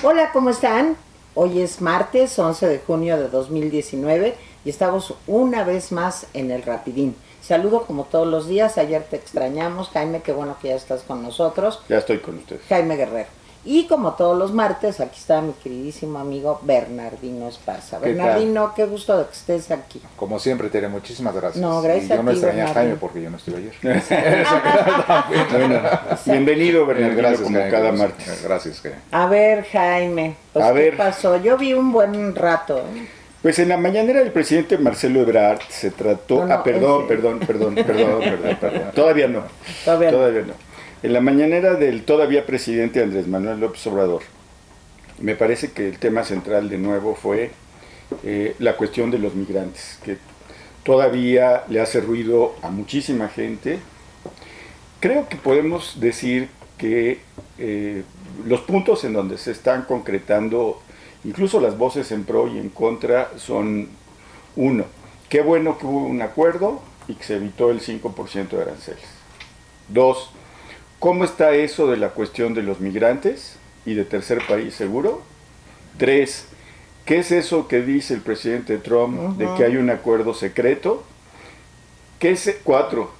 Hola, ¿cómo están? Hoy es martes 11 de junio de 2019 y estamos una vez más en el Rapidín. Saludo como todos los días, ayer te extrañamos, Jaime, qué bueno que ya estás con nosotros. Ya estoy con ustedes. Jaime Guerrero. Y como todos los martes, aquí está mi queridísimo amigo Bernardino Esparza. Bernardino, qué gusto de que estés aquí. Como siempre, Tere, muchísimas gracias. No, gracias y yo a no ti, extrañé a Bernardino. Jaime porque yo no estuve ayer. Bueno, bienvenido, Bernardino, Gracias, como Jaime, cada gracias. martes. Gracias, Jaime. A ver, Jaime, pues A ¿qué ver. pasó? Yo vi un buen rato, ¿eh? Pues en la mañanera del presidente Marcelo Ebrard se trató... No, perdón. Todavía no. Todavía no. En la mañanera del todavía presidente Andrés Manuel López Obrador, me parece que el tema central de nuevo fue la cuestión de los migrantes, que todavía le hace ruido a muchísima gente. Creo que podemos decir que los puntos en donde se están concretando, incluso las voces en pro y en contra, son: uno, qué bueno que hubo un acuerdo y que se evitó el 5% de aranceles. Dos, ¿cómo está eso de la cuestión de los migrantes y de tercer país seguro? Tres, ¿qué es eso que dice el presidente Trump de que hay un acuerdo secreto? Cuatro,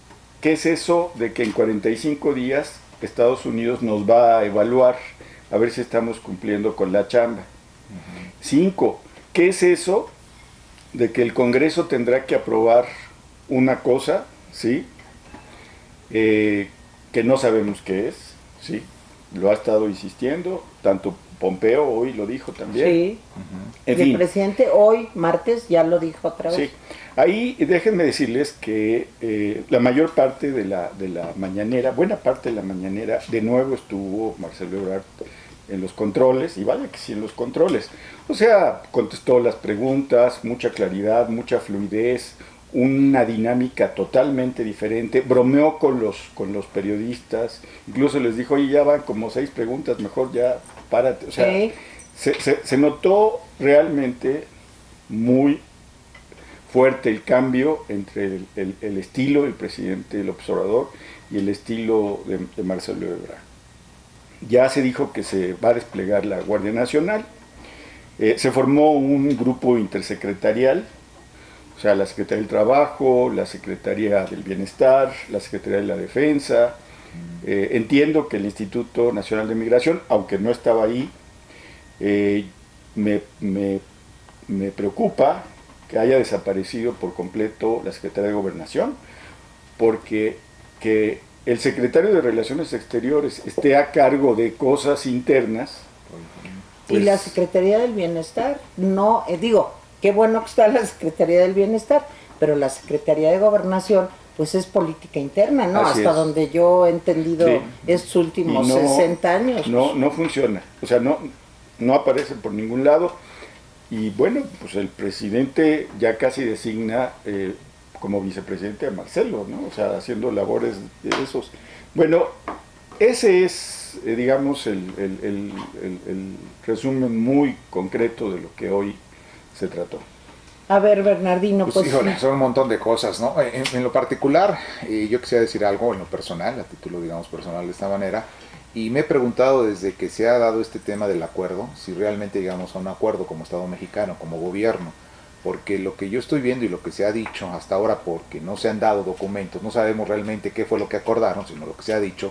¿qué es eso de que en 45 días Estados Unidos nos va a evaluar a ver si estamos cumpliendo con la chamba? Cinco, ¿qué es eso de que el Congreso tendrá que aprobar una cosa, ¿sí? Que no sabemos qué es, ¿sí? Lo ha estado insistiendo, tanto Pompeo hoy lo dijo también. Sí, En y el fin. presidente hoy, martes, ya lo dijo otra vez. Sí, ahí déjenme decirles que la mayor parte de la mañanera, buena parte de la mañanera, de nuevo estuvo Marcelo Ebrard en los controles, y vaya que sí en los controles. O sea, contestó las preguntas, mucha claridad, mucha fluidez, una dinámica totalmente diferente, bromeó con los periodistas, incluso les dijo: oye, ya van como 6 preguntas, mejor ya párate. O sea, Sí. se notó realmente muy fuerte el cambio entre el estilo del presidente López Obrador y el estilo de Marcelo Ebrard. Ya se dijo que se va a desplegar la Guardia Nacional, se formó un grupo intersecretarial, o sea, la Secretaría del Trabajo, la Secretaría del Bienestar, la Secretaría de la Defensa. Entiendo que el Instituto Nacional de Migración, aunque no estaba ahí, me preocupa que haya desaparecido por completo la Secretaría de Gobernación, porque que el secretario de Relaciones Exteriores esté a cargo de cosas internas. Y la Secretaría del Bienestar, no, qué bueno que está la Secretaría del Bienestar, pero la Secretaría de Gobernación, pues es política interna, ¿no? Así Hasta es. donde yo he entendido, Sí. estos últimos Y 60 años. No funciona, o sea, no aparece por ningún lado. Y bueno, pues el presidente ya casi designa como vicepresidente a Marcelo, ¿no? O sea, haciendo labores de esos. Bueno, ese es, digamos, el resumen muy concreto de lo que hoy se trató. A ver, Bernardino, Pues, pues híjole, son un montón de cosas, ¿no? En lo particular, yo quisiera decir algo en lo personal, a título, digamos, personal de esta manera, y me he preguntado desde que se ha dado este tema del acuerdo, si realmente llegamos a un acuerdo como Estado mexicano, como gobierno, porque lo que yo estoy viendo y lo que se ha dicho hasta ahora, porque no se han dado documentos, no sabemos realmente qué fue lo que acordaron, sino lo que se ha dicho.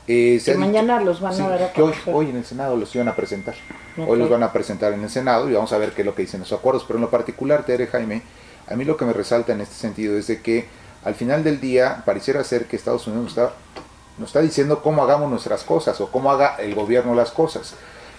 que mañana los van a ver a que conocer. hoy en el Senado los iban a presentar. Okay. Hoy los van a presentar en el Senado y vamos a ver qué es lo que dicen esos acuerdos. Pero en lo particular, Tere, Jaime, a mí lo que me resalta en este sentido es de que al final del día pareciera ser que Estados Unidos nos está diciendo cómo hagamos nuestras cosas o cómo haga el gobierno las cosas.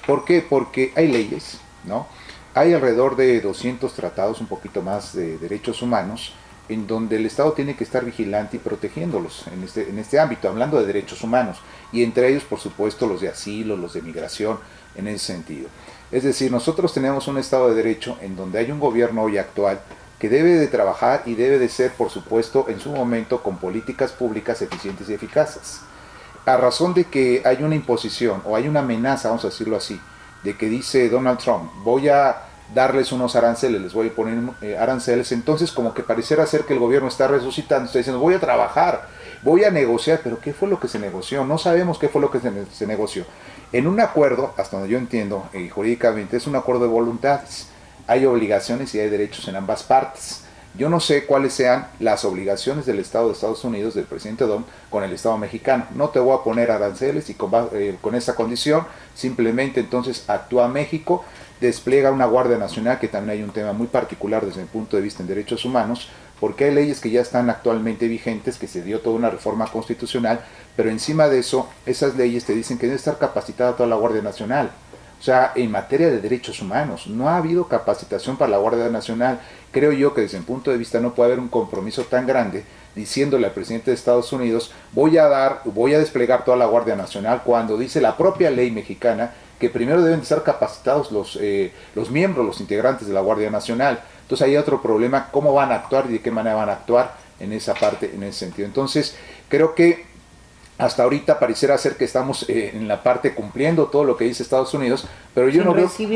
¿Por qué? Porque hay leyes, ¿no? Hay alrededor de 200 tratados, un poquito más, de derechos humanos, en donde el Estado tiene que estar vigilante y protegiéndolos en este ámbito, hablando de derechos humanos, y entre ellos, por supuesto, los de asilo, los de migración, en ese sentido. Es decir, nosotros tenemos un Estado de Derecho en donde hay un gobierno hoy actual que debe de trabajar y debe de ser, por supuesto, en su momento, con políticas públicas eficientes y eficaces. A razón de que hay una imposición, o hay una amenaza, vamos a decirlo así, de que dice Donald Trump: voy a darles unos aranceles, les voy a poner aranceles, entonces como que pareciera ser que el gobierno está resucitando, está diciendo: voy a trabajar, voy a negociar, pero ¿qué fue lo que se negoció? No sabemos qué fue lo que se negoció. En un acuerdo, hasta donde yo entiendo, jurídicamente, es un acuerdo de voluntades. Hay obligaciones y hay derechos en ambas partes. Yo no sé cuáles sean las obligaciones del Estado de Estados Unidos, del presidente Trump, con el Estado mexicano. No te voy a poner aranceles y con esa condición, simplemente entonces actúa México, despliega una Guardia Nacional, que también hay un tema muy particular desde el punto de vista en derechos humanos, porque hay leyes que ya están actualmente vigentes, que se dio toda una reforma constitucional, pero encima de eso, esas leyes te dicen que debe estar capacitada toda la Guardia Nacional. O sea, en materia de derechos humanos, no ha habido capacitación para la Guardia Nacional. Creo yo que desde mi punto de vista no puede haber un compromiso tan grande diciéndole al presidente de Estados Unidos, voy a desplegar toda la Guardia Nacional, cuando dice la propia ley mexicana que primero deben estar capacitados los miembros, los integrantes de la Guardia Nacional. Entonces hay otro problema, cómo van a actuar y de qué manera van a actuar en esa parte, en ese sentido. Entonces, creo que hasta ahorita pareciera ser que estamos en la parte cumpliendo todo lo que dice Estados Unidos, pero yo no veo sin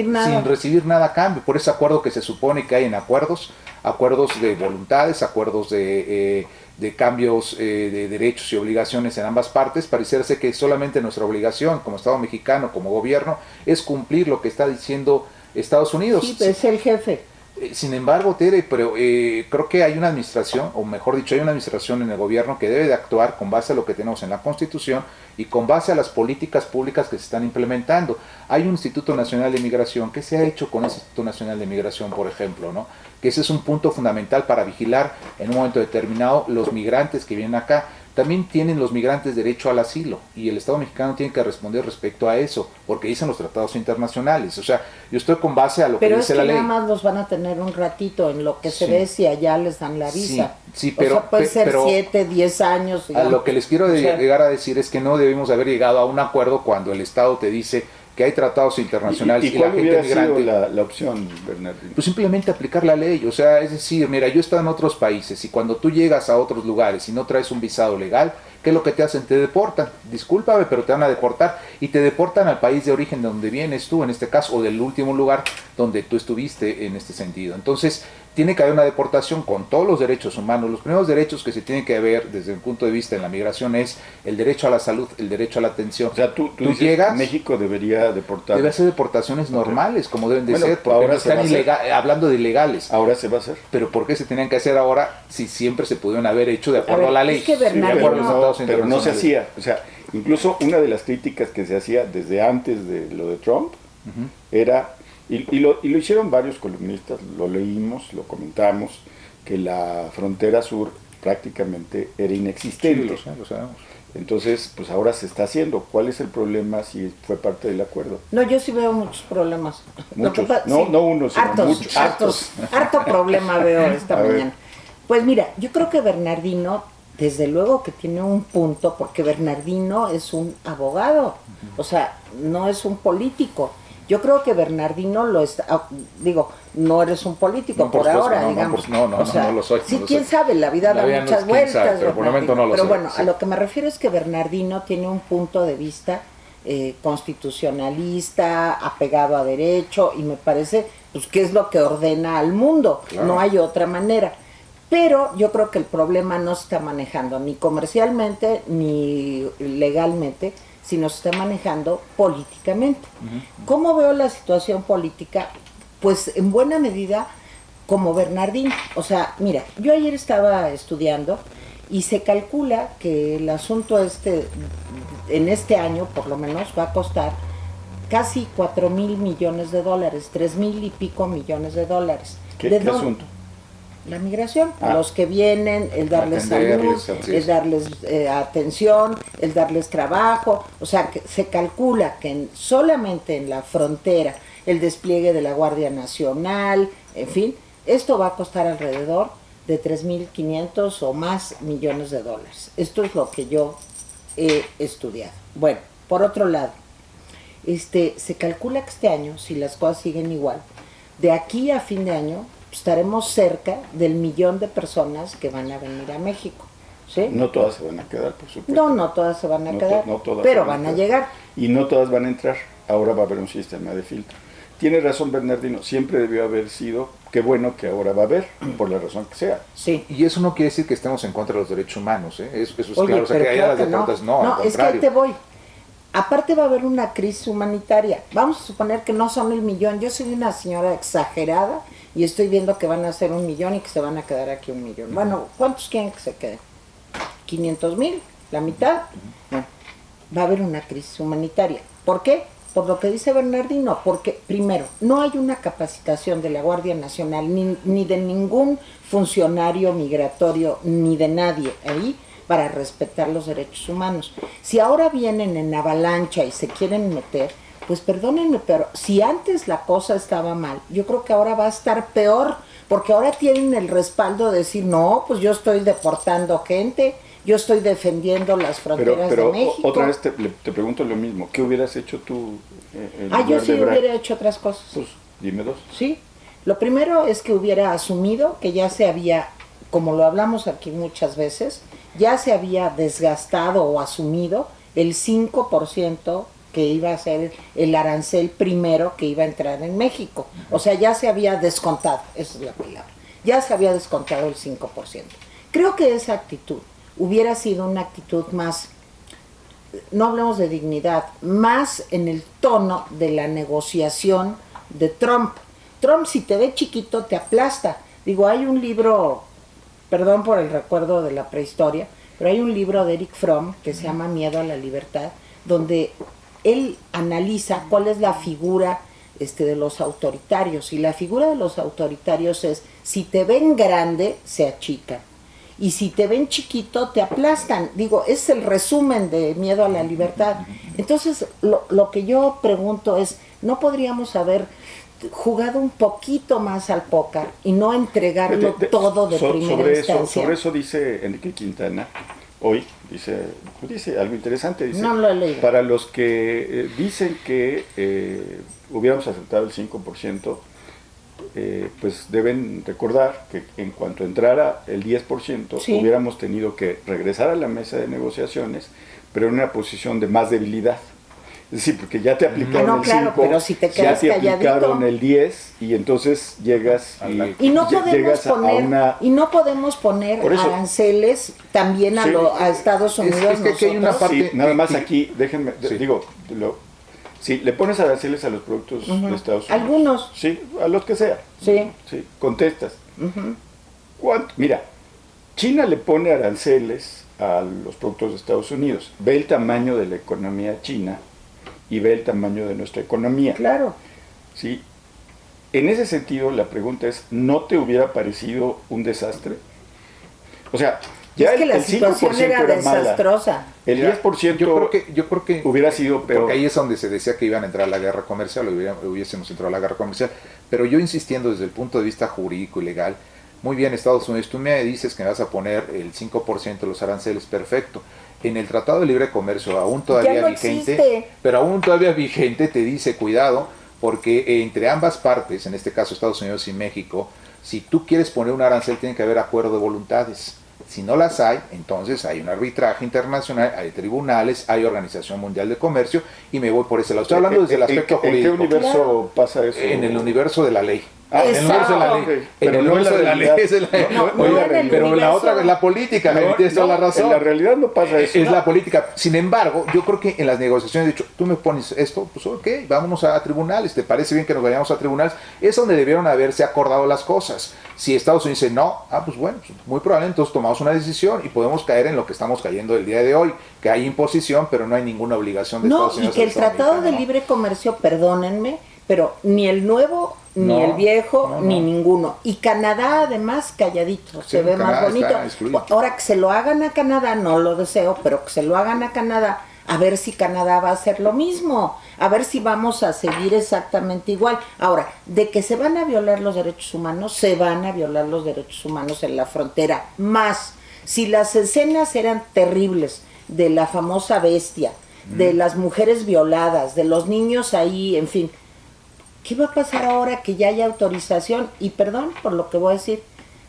recibir nada a cambio, por ese acuerdo que se supone que hay en acuerdos de voluntades, acuerdos de cambios de derechos y obligaciones en ambas partes. Pareciera ser que solamente nuestra obligación como Estado mexicano, como gobierno, es cumplir lo que está diciendo Estados Unidos. Sí, es el jefe. Sin embargo, Tere, pero creo que hay una administración, o mejor dicho, hay una administración en el gobierno que debe de actuar con base a lo que tenemos en la Constitución y con base a las políticas públicas que se están implementando. Hay un Instituto Nacional de Migración. ¿Qué se ha hecho con ese Instituto Nacional de Migración, por ejemplo, ¿no? Que ese es un punto fundamental para vigilar en un momento determinado los migrantes que vienen acá. También tienen los migrantes derecho al asilo y el Estado mexicano tiene que responder respecto a eso, porque dicen los tratados internacionales. O sea, yo estoy con base a lo que dice la ley. Pero es que nada más los van a tener un ratito en lo que se ve si allá les dan la visa. Sí, pero... O sea, puede ser 7, 10 años. Digamos. A lo que les quiero llegar a decir es que no debemos haber llegado a un acuerdo cuando el Estado te dice que hay tratados internacionales y la gente migrante. Sido la opción, Bernardino? Pues simplemente aplicar la ley. O sea, es decir, mira, yo he estado en otros países y cuando tú llegas a otros lugares y no traes un visado legal, ¿qué es lo que te hacen? Te deportan. Discúlpame, pero te van a deportar y te deportan al país de origen de donde vienes tú, en este caso, o del último lugar donde tú estuviste en este sentido. Entonces, tiene que haber una deportación con todos los derechos humanos. Los primeros derechos que se tienen que ver desde el punto de vista en la migración es el derecho a la salud, el derecho a la atención. O sea, tú dices, llegas, México debería deportar. Debe hacer deportaciones normales, como deben de ser, porque ahora no están hablando de ilegales. Ahora se va a hacer. Pero ¿por qué se tenían que hacer ahora si siempre se pudieron haber hecho de acuerdo a la ley? Es que Bernardino, pero no se hacía. O sea, incluso una de las críticas que se hacía desde antes de lo de Trump era... Y lo hicieron varios columnistas, lo leímos, lo comentamos, que la frontera sur prácticamente era inexistente. Sí, lo sabemos. Entonces, pues ahora se está haciendo. ¿Cuál es el problema si fue parte del acuerdo? No, yo sí veo muchos problemas. Muchos, no uno, sino muchos. Harto problema veo esta mañana. Pues mira, yo creo que Bernardino, desde luego que tiene un punto, porque Bernardino es un abogado, o sea, no es un político. Yo creo que Bernardino lo está, digo, no eres un político por ahora, digamos. No lo soy. Sí, quién sabe, la vida da muchas vueltas. Pero por el momento no lo Pero soy, bueno, sí. a lo que me refiero es que Bernardino tiene un punto de vista constitucionalista, apegado a derecho, y me parece pues que es lo que ordena al mundo, claro. No hay otra manera. Pero yo creo que el problema no se está manejando ni comercialmente ni legalmente, sino se está manejando políticamente. ¿Cómo veo la situación política? Pues en buena medida como Bernardino. O sea, mira, yo ayer estaba estudiando y se calcula que el asunto en este año por lo menos va a costar casi 4,000 millones de dólares, 3,000 y pico millones de dólares. ¿Qué asunto? La migración, los que vienen, el darles salud, el darles atención, el darles trabajo, o sea, que se calcula que solamente en la frontera, el despliegue de la Guardia Nacional, en fin, esto va a costar alrededor de 3,500 o más millones de dólares. Esto es lo que yo he estudiado. Bueno, por otro lado, se calcula que este año, si las cosas siguen igual, de aquí a fin de año, estaremos cerca del 1,000,000 de personas que van a venir a México. ¿Sí? No todas se van a quedar, por supuesto. No todas se van a quedar, pero van a llegar. Y no todas van a entrar. Ahora va a haber un sistema de filtro. tiene razón Bernardino, siempre debió haber sido, qué bueno que ahora va a haber, por la razón que sea. Sí. Y eso no quiere decir que estemos en contra de los derechos humanos, ¿eh? Eso es Oye, claro, o sea, pero que haya claro las que deportes, no, al es que ahí contrario. te voy. Aparte va a haber una crisis humanitaria. Vamos a suponer que no son 1,000,000. Yo soy una señora exagerada y estoy viendo que van a ser 1,000,000 y que se van a quedar aquí 1,000,000. Bueno, ¿cuántos quieren que se queden? 500,000, la mitad. Bueno, va a haber una crisis humanitaria. ¿Por qué? Por lo que dice Bernardino, porque primero, no hay una capacitación de la Guardia Nacional, ni de ningún funcionario migratorio, ni de nadie ahí, para respetar los derechos humanos. Si ahora vienen en avalancha y se quieren meter, pues perdónenme, pero si antes la cosa estaba mal, yo creo que ahora va a estar peor, porque ahora tienen el respaldo de decir, no, pues yo estoy deportando gente, yo estoy defendiendo las fronteras Pero de México. otra vez te pregunto lo mismo, ¿qué hubieras hecho tú en Yo lugar sí de Ebrard? hubiera hecho otras cosas. Pues dime dos. Sí, lo primero es que hubiera asumido que ya se había, como lo hablamos aquí muchas veces, ya se había desgastado o asumido el 5% que iba a ser el arancel primero que iba a entrar en México. O sea, ya se había descontado, esa es la palabra, ya se había descontado el 5%. Creo que esa actitud hubiera sido una actitud más, no hablemos de dignidad, más en el tono de la negociación de Trump. Trump, si te ve chiquito, te aplasta. Digo, hay un libro, perdón por el recuerdo de la prehistoria, pero hay un libro de Eric Fromm que se llama Miedo a la Libertad, donde él analiza cuál es la figura de los autoritarios. Y la figura de los autoritarios es, si te ven grande, se achican. Y si te ven chiquito, te aplastan. Digo, es el resumen de Miedo a la Libertad. Entonces, lo que yo pregunto es, ¿no podríamos haber jugado un poquito más al póker y no entregarlo todo de primera instancia? Sobre eso dice Enrique Quintana, hoy, dice algo interesante. Dice, no lo he leído. Para los que dicen que hubiéramos aceptado el 5%, pues deben recordar que en cuanto entrara el 10%, sí, hubiéramos tenido que regresar a la mesa de negociaciones, pero en una posición de más debilidad. Es decir, porque ya te aplicaron el 5, pero si te quedas ya te calladito, aplicaron el 10 y entonces llegas y no podemos poner por eso, aranceles también a, sí, a Estados Unidos. Es que hay una parte, sí, nada más aquí, déjenme, sí, digo, si le pones aranceles a los productos de Estados Unidos. Algunos. Sí, a los que sea. Sí. Sí, contestas. Mira, China le pone aranceles a los productos de Estados Unidos. Ve el tamaño de la economía china y ve el tamaño de nuestra economía. Claro. ¿Sí? En ese sentido, la pregunta es, ¿no te hubiera parecido un desastre? O sea, ya es que la el situación 5% era mala. desastrosa. El 10% yo creo que hubiera sido peor. Porque ahí es donde se decía que iban a entrar a la guerra comercial, hubiésemos entrado a la guerra comercial. Pero yo insistiendo desde el punto de vista jurídico y legal, muy bien, Estados Unidos, tú me dices que me vas a poner el 5% de los aranceles, perfecto. En el Tratado de Libre Comercio, aún todavía no vigente, existe. pero aún todavía vigente, te dice, cuidado, porque entre ambas partes, en este caso Estados Unidos y México, si tú quieres poner un arancel, tiene que haber acuerdo de voluntades. Si no las hay, entonces hay un arbitraje internacional, hay tribunales, hay Organización Mundial de Comercio, y me voy por ese lado. Estoy hablando desde el aspecto jurídico. ¿En qué universo pasa eso? En el universo de la ley. Ah, en el universo de la ley. Okay. En el universo de la ley. Pero la otra es la política, tienes toda la razón. En la realidad no pasa eso. Es la política. Sin embargo, yo creo que en las negociaciones, de hecho, tú me pones esto, pues ok, vámonos a tribunales. ¿Te parece bien que nos vayamos a tribunales? Es donde debieron haberse acordado las cosas. Si Estados Unidos dice no, pues bueno, muy probablemente entonces tomamos una decisión y podemos caer en lo que estamos cayendo el día de hoy, que hay imposición, pero no hay ninguna obligación de Estados Unidos. No, y que el Tratado de Libre Comercio, perdónenme, pero ni el nuevo, ni el viejo, ni ninguno. Y Canadá, además, calladito, se ve más bonito. Ahora que se lo hagan a Canadá, no lo deseo, pero que se lo hagan a Canadá, a ver si Canadá va a hacer lo mismo, a ver si vamos a seguir exactamente igual. Ahora, de que se van a violar los derechos humanos, se van a violar los derechos humanos en la frontera. Más, si las escenas eran terribles de la famosa bestia, de las mujeres violadas, de los niños ahí, en fin, ¿qué va a pasar ahora que ya hay autorización? Y perdón por lo que voy a decir,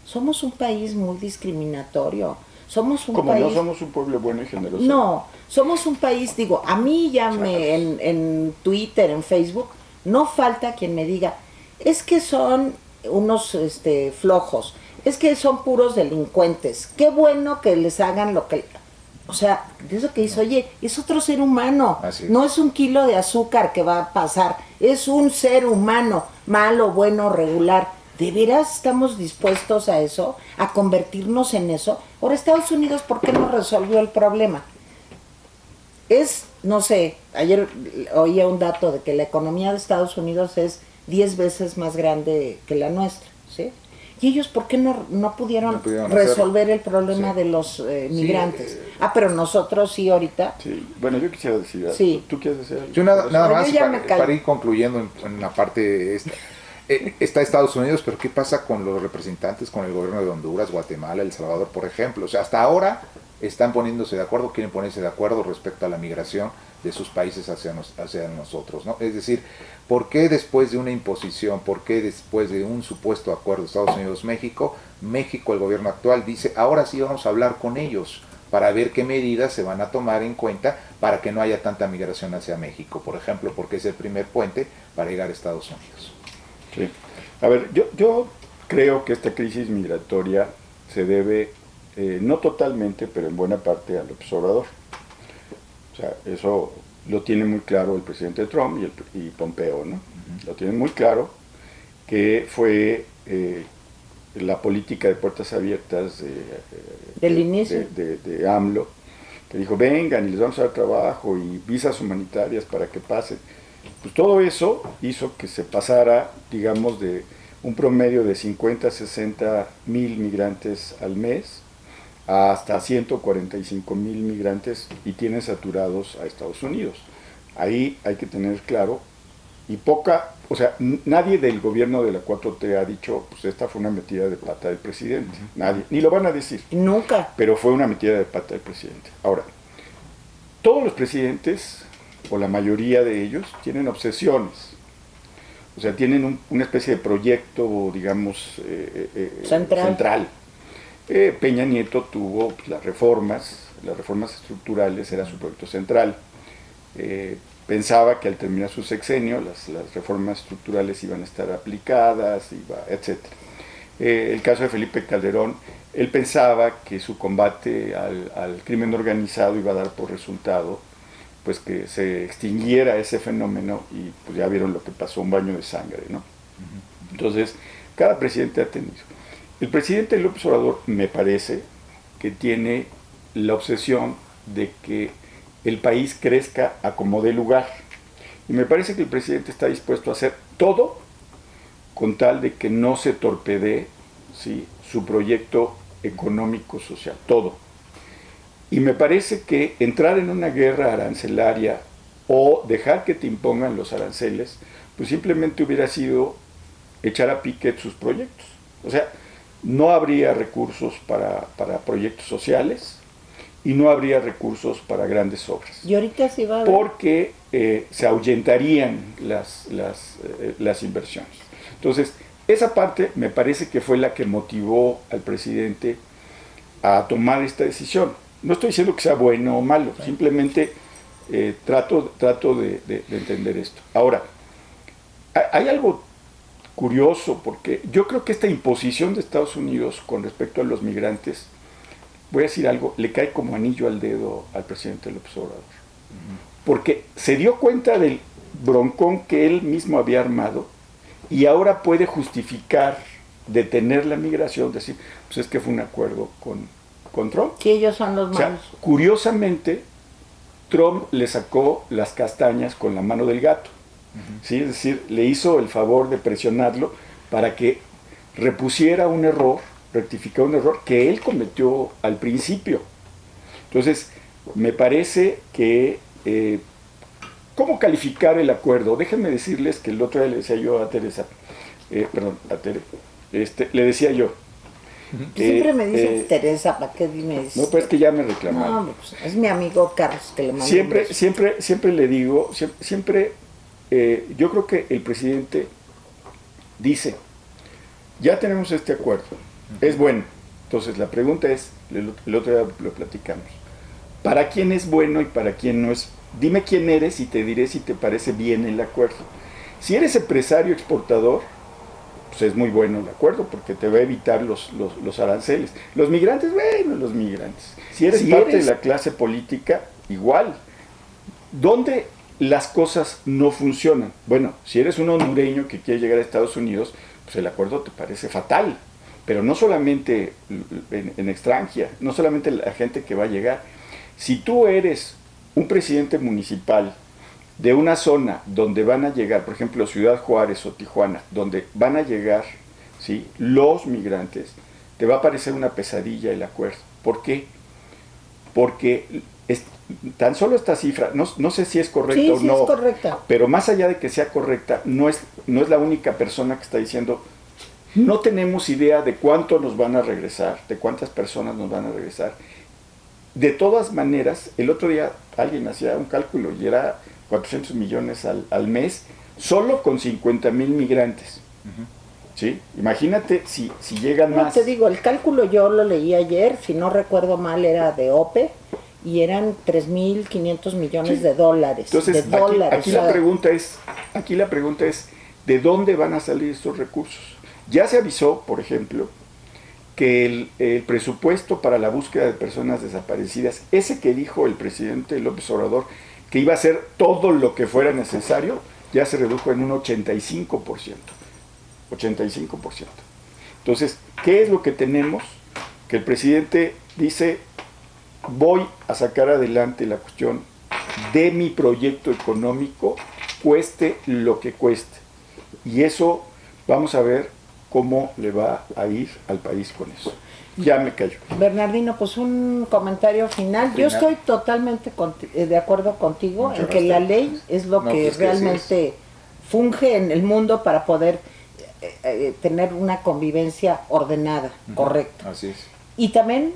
somos un país muy discriminatorio. Somos un país... no somos un pueblo bueno y generoso. No, somos un país, digo, a mí ya en Twitter, en Facebook, No falta quien me diga, es que son unos flojos, es que son puros delincuentes, qué bueno que les hagan lo que... O sea, de eso que dice, oye, es otro ser humano, no es un kilo de azúcar que va a pasar, es un ser humano, malo, bueno, regular. ¿De veras estamos dispuestos a eso, a convertirnos en eso? Ahora, Estados Unidos, ¿por qué no resolvió el problema? No sé, ayer oía un dato de que la economía de Estados Unidos es 10 veces más grande que la nuestra, ¿sí? ¿Y ellos por qué no pudieron resolver el problema de los migrantes? Pero nosotros sí ahorita. Sí, bueno, yo quisiera decir algo. Sí. ¿Tú quieres decir algo? Yo nada más para ir concluyendo en la parte esta. Está Estados Unidos, pero ¿qué pasa con los representantes, con el gobierno de Honduras, Guatemala, El Salvador, por ejemplo? O sea, hasta ahora están poniéndose de acuerdo, quieren ponerse de acuerdo respecto a la migración de sus países hacia nosotros, ¿no? Es decir, ¿por qué después de una imposición, por qué después de un supuesto acuerdo Estados Unidos-México, el gobierno actual dice, ahora sí vamos a hablar con ellos para ver qué medidas se van a tomar en cuenta para que no haya tanta migración hacia México, por ejemplo, porque es el primer puente para llegar a Estados Unidos? Sí. A ver, yo creo que esta crisis migratoria se debe, no totalmente, pero en buena parte al López Obrador. O sea, eso lo tiene muy claro el presidente Trump y Pompeo, ¿no? Lo tienen muy claro que fue la política de puertas abiertas del inicio de AMLO, que dijo, vengan y les vamos a dar trabajo y visas humanitarias para que pasen. Pues todo eso hizo que se pasara, digamos, de un promedio de 50 a 60 mil migrantes al mes hasta 145 mil migrantes y tienen saturados a Estados Unidos. Ahí hay que tener claro, o sea, nadie del gobierno de la 4T ha dicho, pues esta fue una metida de pata del presidente, nadie, ni lo van a decir. Nunca. Pero fue una metida de pata del presidente. Ahora, todos los presidentes, o la mayoría de ellos, tienen obsesiones. O sea, tienen una especie de proyecto, digamos, central. Peña Nieto tuvo pues, las reformas estructurales, era su proyecto central. Pensaba que al terminar su sexenio las reformas estructurales iban a estar aplicadas, etc. El caso de Felipe Calderón, él pensaba que su combate al crimen organizado iba a dar por resultado pues que se extinguiera ese fenómeno y pues ya vieron lo que pasó, un baño de sangre, ¿no? Entonces, cada presidente ha tenido. El presidente López Obrador me parece que tiene la obsesión de que el país crezca a como dé lugar. Y me parece que el presidente está dispuesto a hacer todo con tal de que no se torpedee, ¿sí?, su proyecto económico-social, todo. Y me parece que entrar en una guerra arancelaria o dejar que te impongan los aranceles, pues simplemente hubiera sido echar a pique sus proyectos. O sea, no habría recursos para proyectos sociales y no habría recursos para grandes obras. Y ahorita sí va a haber. Porque se ahuyentarían las inversiones. Entonces, esa parte me parece que fue la que motivó al presidente a tomar esta decisión. No estoy diciendo que sea bueno o malo, simplemente trato de entender esto. Ahora, hay algo curioso, porque yo creo que esta imposición de Estados Unidos con respecto a los migrantes, voy a decir algo, le cae como anillo al dedo al presidente López Obrador. Porque se dio cuenta del broncón que él mismo había armado y ahora puede justificar detener la migración, decir, pues es que fue un acuerdo con Trump. Que ellos son los malos. O sea, curiosamente, Trump le sacó las castañas con la mano del gato. ¿Sí? Es decir, le hizo el favor de presionarlo para que repusiera un error, rectificara un error que él cometió al principio. Entonces, me parece que... ¿cómo calificar el acuerdo? Déjenme decirles que el otro día le decía yo a Teresa, a Tere, le decía yo, siempre me dice Teresa, ¿para qué dime eso? No, pues es que ya me reclamaron. No, pues, es mi amigo Carlos que le mando siempre le digo, yo creo que el presidente dice, ya tenemos este acuerdo, es bueno. Entonces la pregunta es, el otro día lo platicamos, ¿para quién es bueno y para quién no es? Dime quién eres y te diré si te parece bien el acuerdo. Si eres empresario exportador, pues es muy bueno el acuerdo porque te va a evitar los aranceles. Los migrantes, bueno, los migrantes. Si eres parte de la clase política, igual. ¿Dónde las cosas no funcionan? Bueno, si eres un hondureño que quiere llegar a Estados Unidos, pues el acuerdo te parece fatal. Pero no solamente en extranjera, no solamente la gente que va a llegar. Si tú eres un presidente municipal de una zona donde van a llegar, por ejemplo, Ciudad Juárez o Tijuana, donde van a llegar, ¿sí?, los migrantes, te va a parecer una pesadilla el acuerdo. ¿Por qué? Porque tan solo esta cifra, no sé si es correcta o no, es correcta. Pero más allá de que sea correcta, no es la única persona que está diciendo, no tenemos idea de cuánto nos van a regresar, de cuántas personas nos van a regresar. De todas maneras, el otro día alguien hacía un cálculo y era 400 millones al mes, solo con 50,000 migrantes. ¿Sí? Imagínate si llegan más. No, te digo, el cálculo yo lo leí ayer, si no recuerdo mal era de OPE, y eran 3.500 millones de dólares. Entonces, aquí la pregunta es, ¿de dónde van a salir estos recursos? Ya se avisó, por ejemplo, que el presupuesto para la búsqueda de personas desaparecidas, ese que dijo el presidente López Obrador, que iba a hacer todo lo que fuera necesario, ya se redujo en un 85%. 85%. Entonces, ¿qué es lo que tenemos? Que el presidente dice, voy a sacar adelante la cuestión de mi proyecto económico, cueste lo que cueste. Y eso, vamos a ver cómo le va a ir al país con eso. Ya me callo. Bernardino, pues un comentario final. Yo estoy totalmente de acuerdo contigo en que la ley es lo que realmente funge en el mundo para poder tener una convivencia ordenada, correcta. Así es. Y también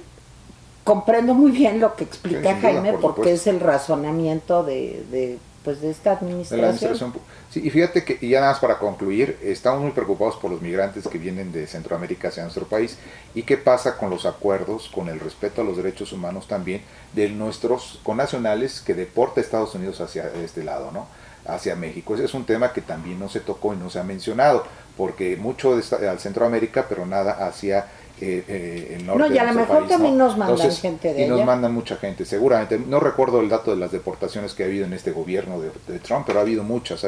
comprendo muy bien lo que explica Jaime, porque es el razonamiento de esta administración. Sí, y fíjate que, y ya nada más para concluir, estamos muy preocupados por los migrantes que vienen de Centroamérica hacia nuestro país, y qué pasa con los acuerdos, con el respeto a los derechos humanos también de nuestros connacionales que deporta Estados Unidos hacia este lado, ¿no?, hacia México. Ese es un tema que también no se tocó y no se ha mencionado, porque mucho al Centroamérica, pero nada hacia el norte. No, y a lo mejor país, también ¿no? nos mandan gente de allá. Y nos mandan mucha gente, seguramente. No recuerdo el dato de las deportaciones que ha habido en este gobierno de Trump, pero ha habido muchas,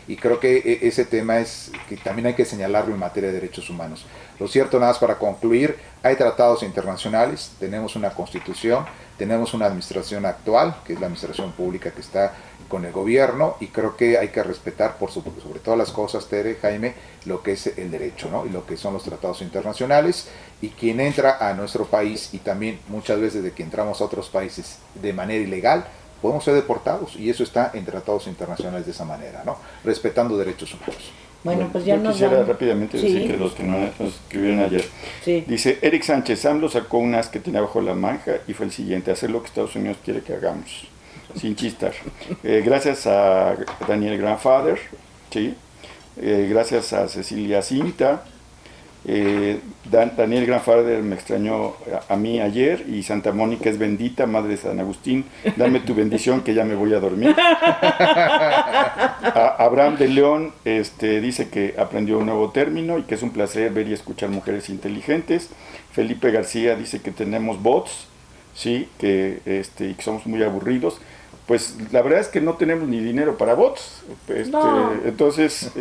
y creo que ese tema es que también hay que señalarlo en materia de derechos humanos. Lo cierto, nada más para concluir, hay tratados internacionales, tenemos una constitución, tenemos una administración actual, que es la administración pública que está con el gobierno, y creo que hay que respetar sobre todas las cosas, Tere, Jaime, lo que es el derecho, ¿no?, y lo que son los tratados internacionales, y quien entra a nuestro país, y también muchas veces de que entramos a otros países de manera ilegal, podemos ser deportados, y eso está en tratados internacionales de esa manera, ¿no?, respetando derechos humanos. Bueno, pues ya yo nos quisiera rápidamente decir que los que nos escribieron ayer. Sí. Dice Eric Sánchez, AMLO sacó un as que tenía bajo la manja y fue el siguiente: hacer lo que Estados Unidos quiere que hagamos, sin chistar. Gracias a Daniel Grandfather, ¿sí? Gracias a Cecilia Cinta. Daniel Grandfather me extrañó a mí ayer, y Santa Mónica es bendita, madre de San Agustín, dame tu bendición que ya me voy a dormir. Abraham de León dice que aprendió un nuevo término y que es un placer ver y escuchar mujeres inteligentes. Felipe García dice que tenemos bots, sí, y que somos muy aburridos. Pues la verdad es que no tenemos ni dinero para bots, No. Entonces,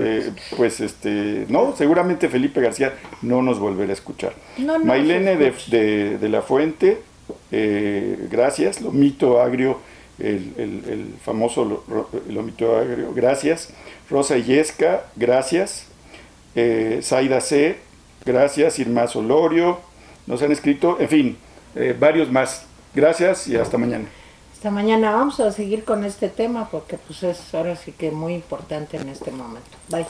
no, seguramente Felipe García no nos volverá a escuchar. No, Mailene de la Fuente, gracias. Lomito Agrio, el famoso Lomito Agrio, gracias. Rosa Illesca, gracias. Zaida C, gracias. Irma Solorio, nos han escrito, en fin, varios más. Gracias y hasta mañana. Hasta mañana. Vamos a seguir con este tema porque pues es ahora sí que muy importante en este momento. Bye.